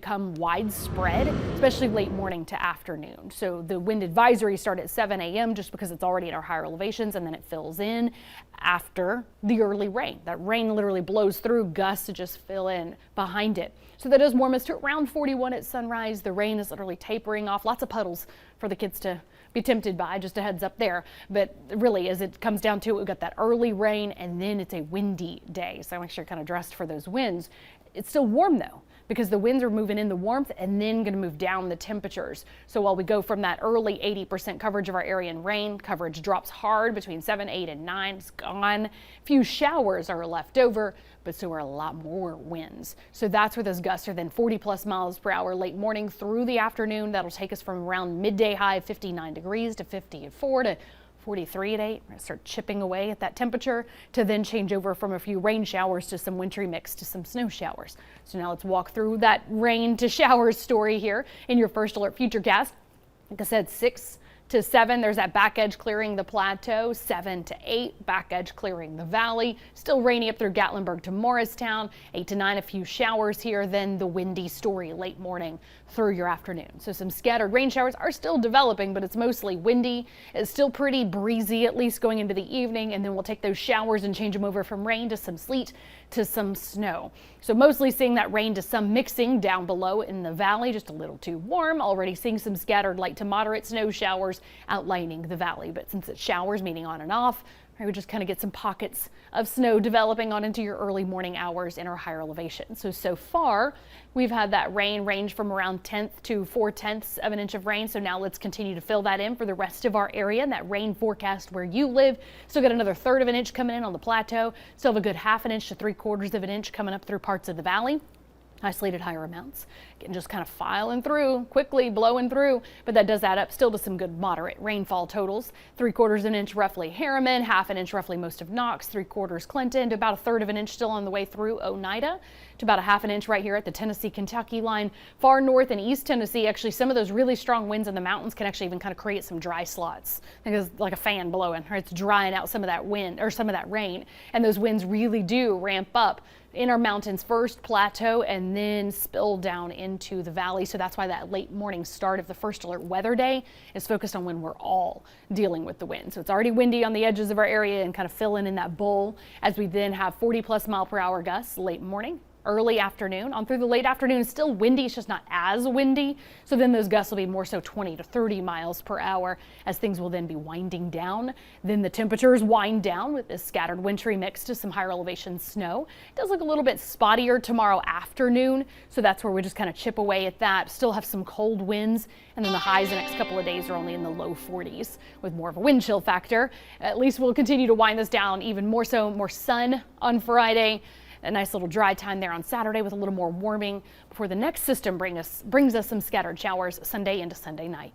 become widespread, especially late morning to afternoon. So the wind advisory started at 7 a.m. just because it's already at our higher elevations, and then it fills in after the early rain. That rain literally blows through, gusts to just fill in behind it. So that does warm us to around 41 at sunrise. The rain is literally tapering off. Lots of puddles for the kids to be tempted by, just a heads up there. But really, as it comes down to it, we've got that early rain, and then it's a windy day. So make sure you're kind of dressed for those winds. It's still warm though, because the winds are moving in the warmth and then going to move down the temperatures. So while we go from that early 80% coverage of our area in rain, coverage drops hard between 7, 8, and 9. It's gone. A few showers are left over, but so are a lot more winds. So that's where those gusts are then 40+ miles per hour late morning through the afternoon. That'll take us from around midday high 59 degrees to 50 at 4 to 43 at 8. We're going to start chipping away at that temperature to then change over from a few rain showers to some wintry mix to some snow showers. So now let's walk through that rain to showers story here in your first alert futurecast. Like I said, 6 to 7, there's that back edge clearing the plateau. 7 to 8, back edge clearing the valley. Still rainy up through Gatlinburg to Morristown. 8 to 9, a few showers here. Then the windy story late morning through your afternoon. So some scattered rain showers are still developing, but it's mostly windy. It's still pretty breezy, at least going into the evening. And then we'll take those showers and change them over from rain to some sleet to some snow. So mostly seeing that rain to some mixing down below in the valley, just a little too warm. Already seeing some scattered light to moderate snow showers outlining the valley. But since it's showers, meaning on and off, I would just kind of get some pockets of snow developing on into your early morning hours in our higher elevation. So far, we've had that rain range from around 1/10 to 4/10 of an inch of rain. So now let's continue to fill that in for the rest of our area. And that rain forecast where you live, still got another 1/3 of an inch coming in on the plateau. Still have a good 1/2 inch to 3/4 of an inch coming up through parts of the valley. Isolated higher amounts, getting just kind of filing through, quickly blowing through, but that does add up still to some good moderate rainfall totals. 3/4 of an inch roughly Harriman, 1/2 inch roughly most of Knox, 3/4 Clinton, to about 1/3 of an inch still on the way through Oneida, to about 1/2 inch right here at the Tennessee-Kentucky line. Far north and east Tennessee, actually some of those really strong winds in the mountains can actually even kind of create some dry slots. I think it's like a fan blowing, or it's drying out some of that wind or some of that rain, and those winds really do ramp up in our mountains first, plateau, and then spill down into the valley. So that's why that late morning start of the first alert weather day is focused on when we're all dealing with the wind. So it's already windy on the edges of our area and kind of filling in that bowl as we then have 40+ mile per hour gusts late morning, early afternoon. On through the late afternoon, still windy, it's just not as windy. So then those gusts will be more so 20 to 30 miles per hour as things will then be winding down. Then the temperatures wind down with this scattered wintry mix to some higher elevation snow. It does look a little bit spottier tomorrow afternoon. So that's where we just kind of chip away at that. Still have some cold winds, and then the highs the next couple of days are only in the low 40s with more of a wind chill factor. At least we'll continue to wind this down even more so, more sun on Friday. A nice little dry time there on Saturday with a little more warming before the next system brings us some scattered showers Sunday into Sunday night.